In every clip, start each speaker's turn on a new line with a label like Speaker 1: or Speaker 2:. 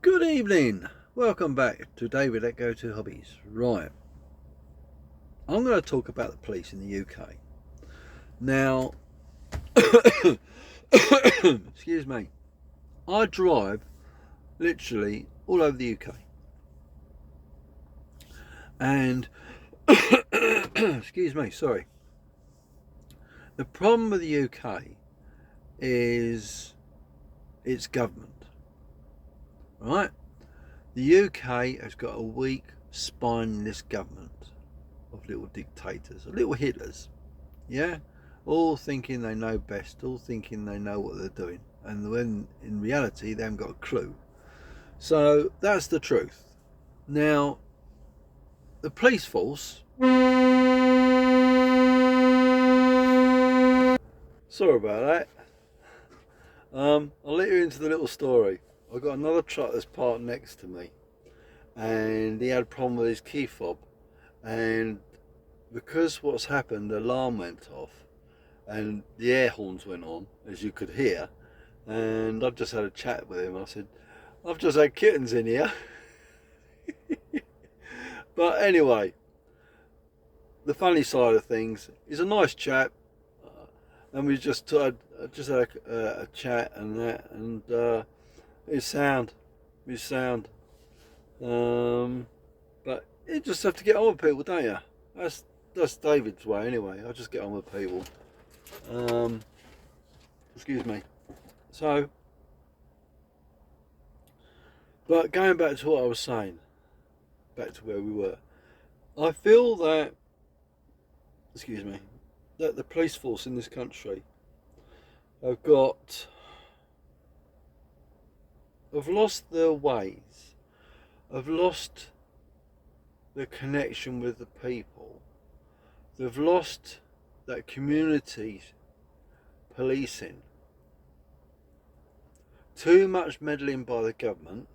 Speaker 1: Good evening. Welcome back to David at Go To Hobbies. Right, I'm going to talk about the police in the UK. Now, excuse me, I drive literally all over the UK. And, excuse me, sorry. The problem with the UK is its government, right? The UK has got a weak, spineless government of little dictators, of little Hitlers, yeah? All thinking they know best, all thinking they know what they're doing. And when in reality they haven't got a clue. So that's the truth. Now, the police force... Sorry about that. I'll let you into the little story. I've got another truck that's parked next to me, and he had a problem with his key fob, and because what's happened, the alarm went off and the air horns went on, as you could hear, and I've just had a chat with him. I said, I've just had kittens in here. But anyway, the funny side of things, he's a nice chap, and we just had a chat and that, and his sound. But you just have to get on with people, don't you? That's David's way anyway. I just get on with people. Excuse me. So, but going back to what I was saying, back to where we were, I feel that, excuse me, that the police force in this country have lost their ways, have lost the connection with the people, they've lost that community policing. Too much meddling by the government,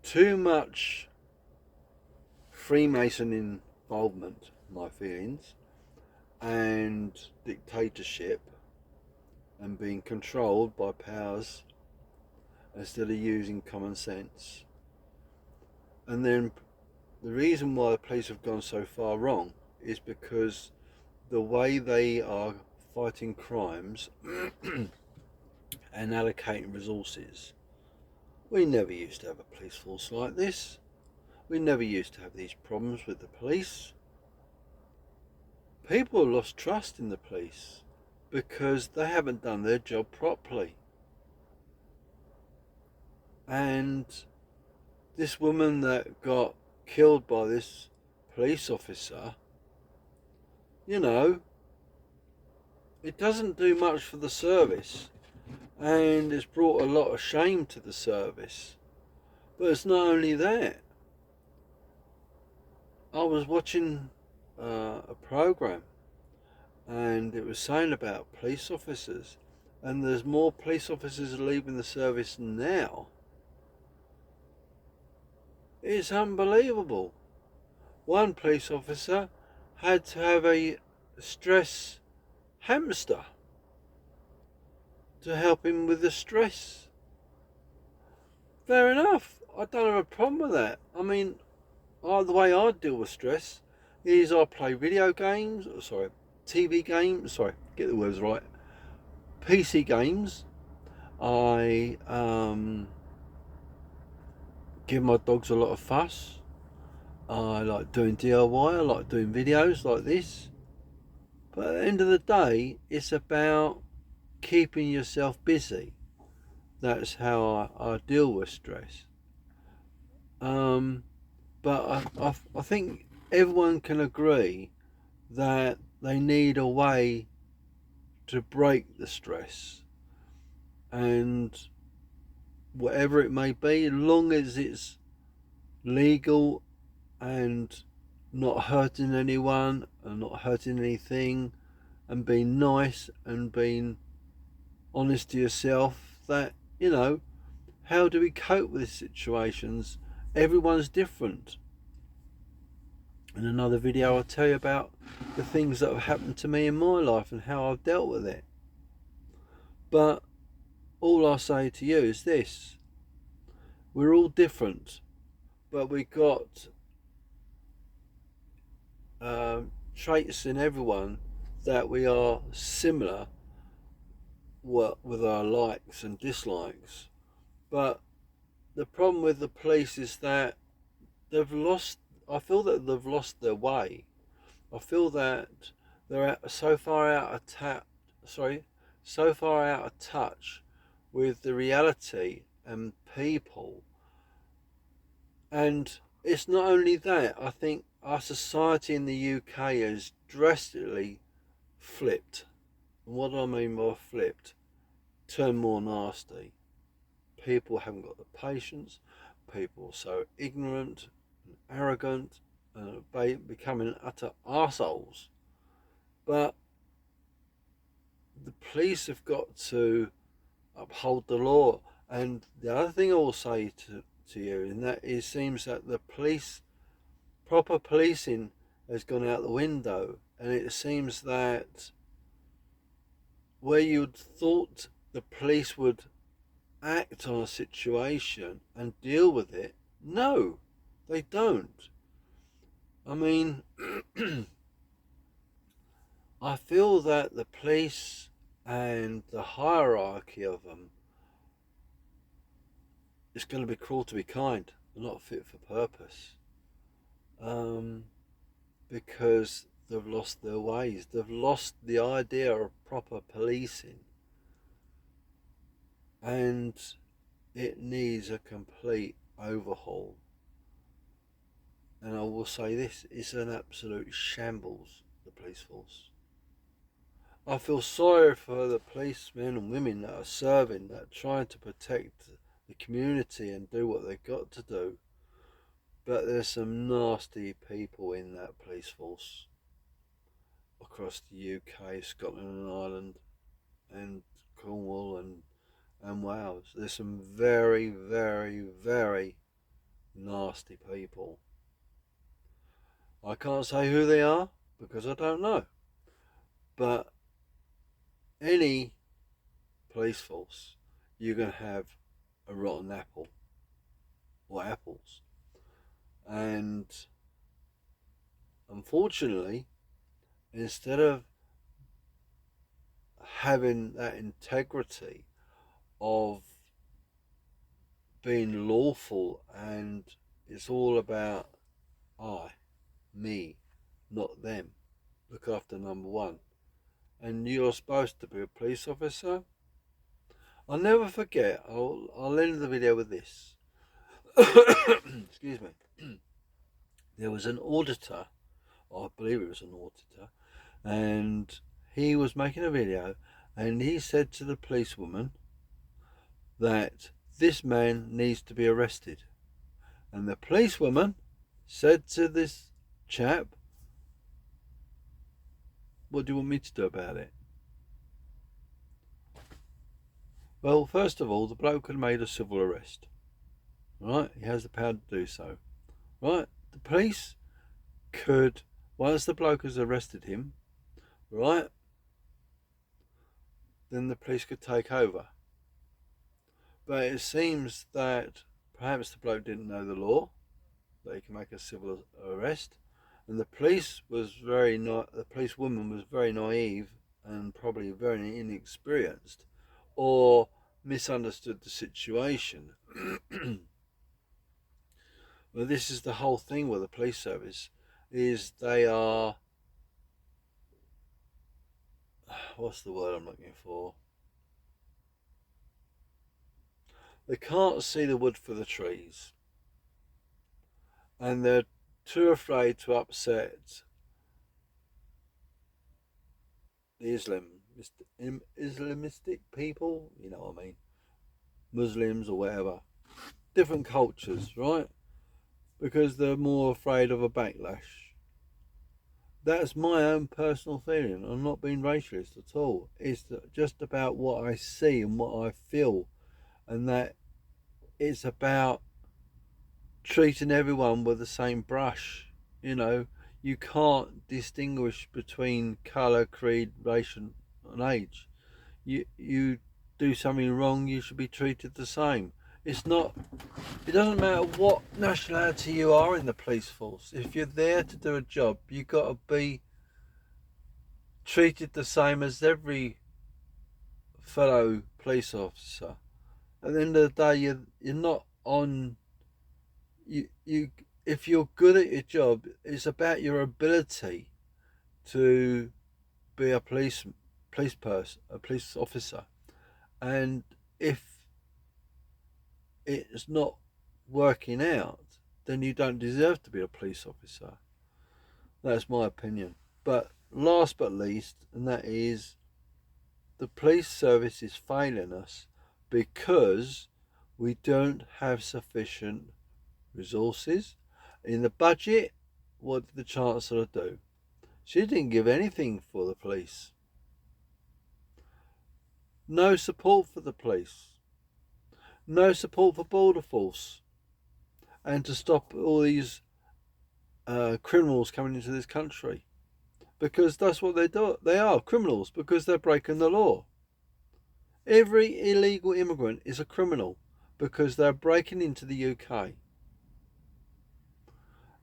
Speaker 1: too much Freemason involvement, my feelings, and dictatorship, and being controlled by powers instead of using common sense. And then the reason why the police have gone so far wrong is because the way they are fighting crimes and allocating resources. We never used to have a police force like this. We never used to have these problems with the police. People have lost trust in the police because they haven't done their job properly. And this woman that got killed by this police officer, you know, it doesn't do much for the service, and it's brought a lot of shame to the service. But it's not only that. I was watching a program, and it was saying about police officers, and there's more police officers leaving the service now. It's unbelievable. One police officer had to have a stress hamster to help him with the stress. Fair enough. I don't have a problem with that. I mean, the way I deal with stress is I play video games, TV games, get the words right, PC games. I give my dogs a lot of fuss. I like doing DIY, I like doing videos like this. But at the end of the day, it's about keeping yourself busy. That's how I deal with stress. But I think everyone can agree that they need a way to break the stress, and whatever it may be, as long as it's legal and not hurting anyone and not hurting anything, and being nice and being honest to yourself, that, you know, how do we cope with these situations? Everyone's different. In another video I'll tell you about the things that have happened to me in my life and how I've dealt with it. But all I say to you is this: We're all different, but we got traits in everyone that we are similar with our likes and dislikes. But the problem with the police is that they've lost. I feel that they've lost their way. I feel that they're so far out of so far out of touch with the reality and people. And it's not only that. I think our society in the UK has drastically flipped. And what do I mean by flipped? Turned more nasty. People haven't got the patience. People are so ignorant and arrogant and becoming utter arseholes. But the police have got to uphold the law. And the other thing I will say to you, and that it seems that the proper policing has gone out the window. And it seems that where you'd thought the police would act on a situation and deal with it, no, they don't. I mean, I feel that the police and the hierarchy of them is going to be cruel to be kind, not fit for purpose, um, because they've lost their ways. They've lost the idea of proper policing, and it needs a complete overhaul. And I will say this, it's an absolute shambles, the police force. I feel sorry for the policemen and women that are serving, that are trying to protect the community and do what they've got to do. But there's some nasty people in that police force across the UK, Scotland and Ireland and Cornwall and Wales. There's some very, very, very nasty people. I can't say who they are because I don't know. But any police force, you're going to have a rotten apple or apples. And unfortunately, instead of having that integrity of being lawful and it's all about me, not them, look after number one, and you're supposed to be a police officer. I'll never forget, I'll end the video with this. Excuse me. There was an auditor, I believe it was an auditor, and he was making a video and he said to the policewoman that this man needs to be arrested. And the policewoman said to this chap, what do you want me to do about it? Well, first of all, the bloke had made a civil arrest. Right? He has the power to do so. Right? The police could, once the bloke has arrested him, right, then the police could take over. But it seems that perhaps the bloke didn't know the law, that he can make a civil arrest, and the police the policewoman was very naive and probably very inexperienced, or misunderstood the situation. Well, this is the whole thing with the police service, is they are, what's the word I'm looking for? They can't see the wood for the trees. And they're too afraid to upset the Islamistic people, you know what I mean, Muslims or whatever, different cultures, right? Because they're more afraid of a backlash. That's my own personal feeling. I'm not being racist at all. It's just about what I see and what I feel, and that it's about treating everyone with the same brush. You know, you can't distinguish between colour, creed, race, and age. You do something wrong, you should be treated the same. It's not. It doesn't matter what nationality you are in the police force. If you're there to do a job, you got to be treated the same as every fellow police officer. At the end of the day, you're not on. You if you're good at your job, it's about your ability to be a police person, a police officer, and if it's not working out, then you don't deserve to be a police officer. That's my opinion. But last but least, and that is the police service is failing us because we don't have sufficient resources. In the budget, what did the Chancellor do? She didn't give anything for the police. No support for the police. No support for Border Force. And to stop all these criminals coming into this country. Because that's what they do. They are criminals because they're breaking the law. Every illegal immigrant is a criminal because they're breaking into the UK.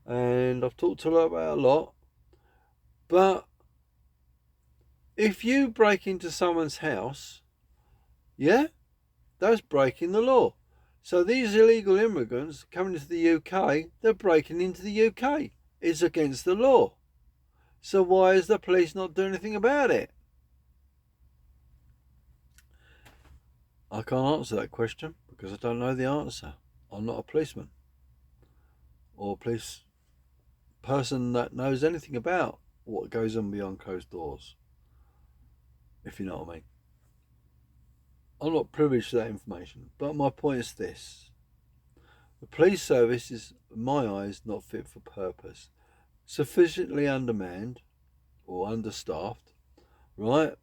Speaker 1: And I've talked about a lot. But if you break into someone's house, yeah, that's breaking the law. So these illegal immigrants coming into the UK, they're breaking into the UK. It's against the law. So why is the police not doing anything about it? I can't answer that question because I don't know the answer. I'm not a policeman or a police person that knows anything about what goes on behind closed doors, if you know what I mean. I'm not privileged to that information, but my point is this. The police service is, in my eyes, not fit for purpose. Sufficiently undermanned or understaffed, right?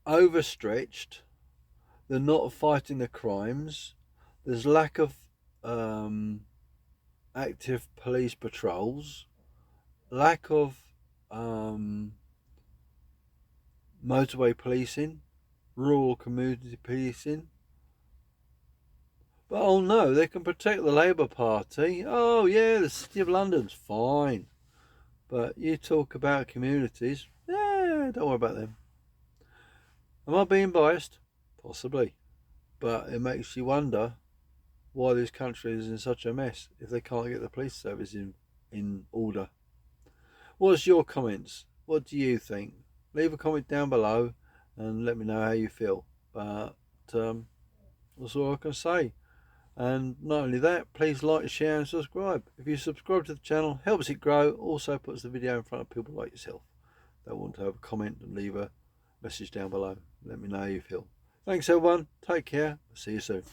Speaker 1: Overstretched. They're not fighting the crimes. There's lack of active police patrols. Lack of motorway policing. Rural community policing. But oh no, they can protect the Labour Party. Oh yeah, the City of London's fine. But you talk about communities, don't worry about them. Am I being biased? Possibly. But it makes you wonder why this country is in such a mess if they can't get the police service in order. What's your comments? What do you think? Leave a comment down below and let me know how you feel. But that's all I can say. And not only that, please like, share and subscribe. If you subscribe to the channel, helps it grow. Also puts the video in front of people like yourself that want to have a comment and leave a message down below. Let me know how you feel. Thanks everyone. Take care. See you soon.